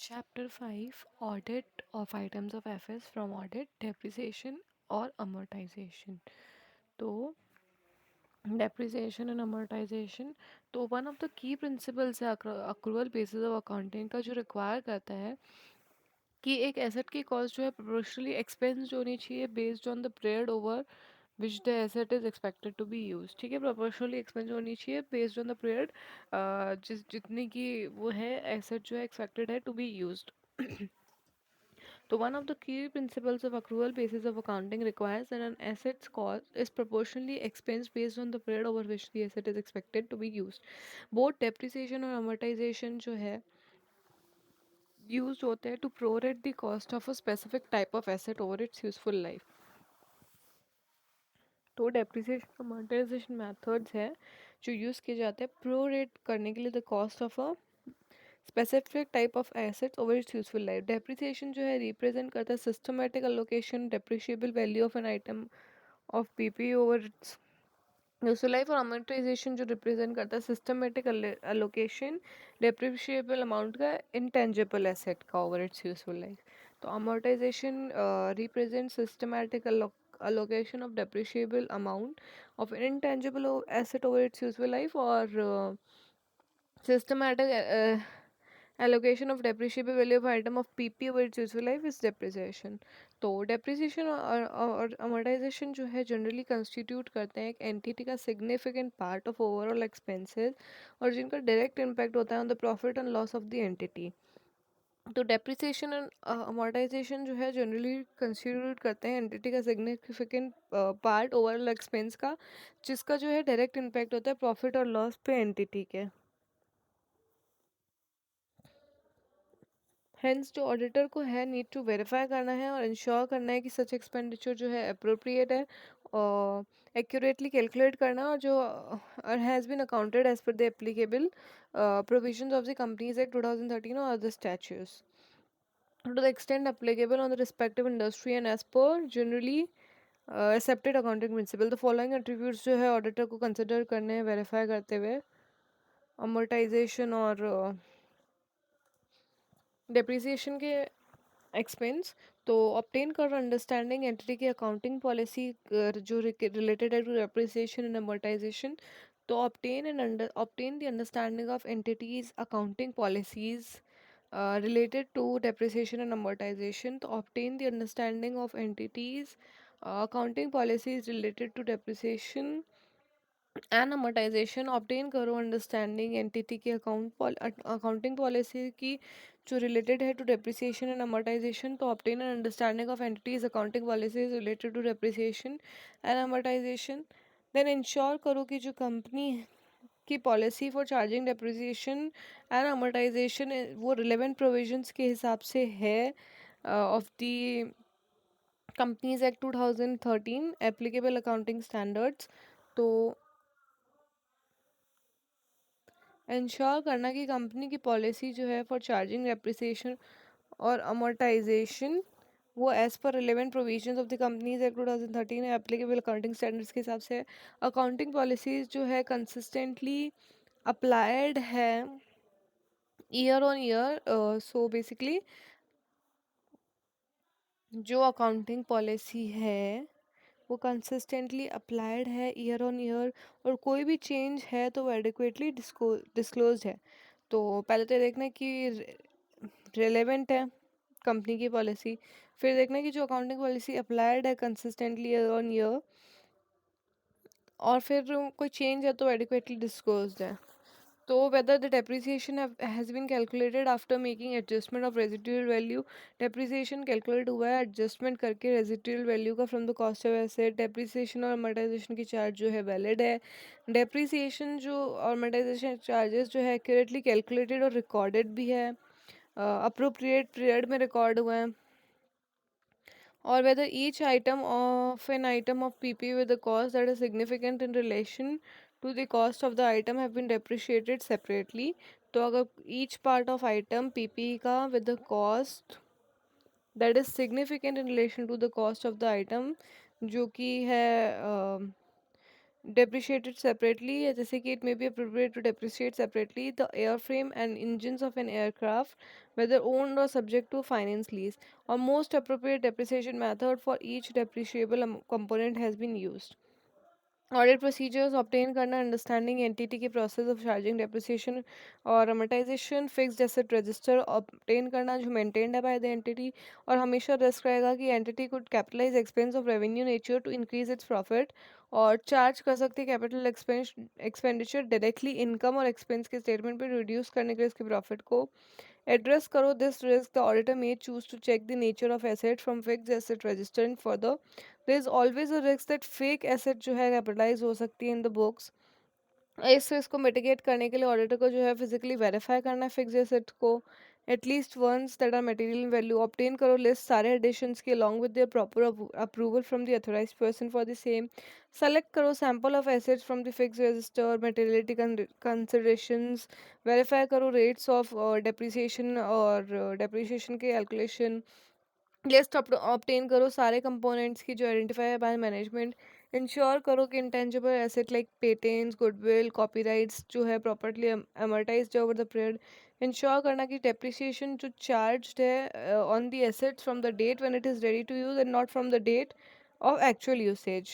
Chapter 5, Audit of items of FS from audit, depreciation or amortization. तो depreciation and amortization, तो one of the key principles है accrual basis of accounting का, जो require करता है कि एक एसेट की कॉस्ट जो है प्रोपोर्शनली एक्सपेंस होनी चाहिए based on the period over which the asset is expected to be use. ठीक है, प्रोपोर्शनली एक्सपेंस होनी चाहिए बेस्ड ऑन द पीरियड जितनी की वो है एसेट जो है एक्सपेक्टेड है to be used. So one of the key principles of accrual basis of accounting requires that an asset's cost is proportionally expensed based on the period over which the asset is expected to be used. Both depreciation और amortization जो है used होते हैं to prorate the cost of a specific type of asset over its useful life. तो depreciation amortization methods है जो use किए जाते हैं prorate करने के लिए the cost of a specific type of assets over its useful life. Depreciation जो है represent करता है systematic allocation depreciable value of an item of PP over its useful life, और amortization जो represent करता है systematic allocation depreciable amount का intangible asset का over its useful life. तो amortization represents systematic allocation of depreciable amount of intangible asset over its useful life, और systematic allocation of depreciable value of item of PP over its useful life is depreciation. तो depreciation और amortization जो है generally constitute करते हैं एक entity का significant part of overall expenses और जिनका direct impact होता है on the profit and loss of the entity. तो depreciation and amortization जो है generally constitute करते हैं entity का significant part overall expense का, जिसका जो है direct impact होता है profit और loss पे entity के। हेंस जो ऑडिटर को है नीड टू वेरीफाई करना है और इंश्योर करना है कि सच एक्सपेंडिचर जो है अप्रोप्रिएट है और एक्यूरेटली कैलकुलेट करना, और जो और has been accounted as per the applicable provisions of the companies act 2013 और other statutes to the extent applicable on the respective industry and as per generally accepted accounting principle. The following attributes जो है auditor को consider करने हैं verify करते हुए amortisation और depreciation के एक्सपेंस। तो ऑब्टेन कर अंडरस्टैंडिंग एंटिटी की अकाउंटिंग पॉलिसी जो रिलेटेड है टू डेप्रिसिएशन एंड अमोर्टाइजेशन। तो obtain the understanding of entity's accounting policies related to depreciation and amortization. To obtain the understanding of entities accounting policies related to depreciation and amortisation obtain करो understanding entity की accounting policy की जो related है to depreciation and amortisation. तो obtain an understanding of entity's accounting policies related to depreciation and amortisation. Then ensure करो कि जो company की policy for charging depreciation and amortisation वो रिलेवेंट प्रोविजंस के हिसाब से है of the companies act 2013 applicable accounting standards. तो इंश्योर करना कि कंपनी की पॉलिसी जो है फॉर चार्जिंग डेप्रिसिएशन और अमोर्टाइजेशन वो as per relevant provisions of the companies act 2013 applicable accounting standards के हिसाब से अकाउंटिंग पॉलिसीज जो है कंसिस्टेंटली अप्लाइड है year on year. So basically जो अकाउंटिंग पॉलिसी है वो कंसिस्टेंटली अप्लाइड है ईयर ऑन ईयर, और कोई भी चेंज है तो वो एडिक्वेटली डिस्क्लोज है। तो पहले तो देखना है कि रेलेवेंट है कंपनी की पॉलिसी, फिर देखना है कि जो अकाउंटिंग पॉलिसी अप्लाइड है कंसिस्टेंटली ईयर ऑन ईयर, और फिर कोई चेंज है तो एडिक्वेटली डिस्क्लोज्ड है। तो whether the depreciation has been calculated after making adjustment of residual value, depreciation calculate हुआ है adjustment करके residual value का from the cost of asset। depreciation और amortization की charge जो है valid है। depreciation जो और amortization charges जो है accurately calculated और recorded भी है, appropriate period में record हुआ है, or whether each item of PP with a cost that is significant in relation to the cost of the item have been depreciated separately। तो अगर each part of item PP का with the cost that is significant in relation to the cost of the item जो कि है depreciated separately, जैसे कि it may be appropriate to depreciate separately the airframe and engines of an aircraft, whether owned or subject to finance lease, or most appropriate depreciation method for each depreciable component has been used. Audit procedures obtain करना, understanding entity के process of charging depreciation और amortisation, fixed asset register obtain करना जो maintained है by the entity, और हमेशा risk रहेगा कि entity could capitalise expense of revenue nature to increase its profit, और चार्ज कर सकती है कैपिटल एक्सपेंडिचर डायरेक्टली इनकम और एक्सपेंस के स्टेटमेंट पर रिड्यूस करने के लिए इसके प्रॉफिट को एड्रेस करो this risk the auditor may choose to check the nature of asset from fixed asset register and further there is always a risk that fake asset जो है कैपिटलाइज हो सकती है इन द बुक्स। इस risk को mitigate करने के लिए ऑडिटर को जो है फिजिकली वेरीफाई करना है फिक्स एसेट को at least once that are material value, obtain करो लिस्ट सारे एडिशंस की along with their proper approval from the authorised person for the same, select करो sample of assets from the fix register materiality considerations, verify करो rates of depreciation और depreciation के calculation, list obtain करो सारे components की जो identify है by management, ensure करो कि intangible asset like patents goodwill copyrights जो है properly amortised over the period, ensure करना कि डेप्रिसिएशन जो चार्ज्ड है on the assets from the date when it is ready to use and not from the date of actual usage.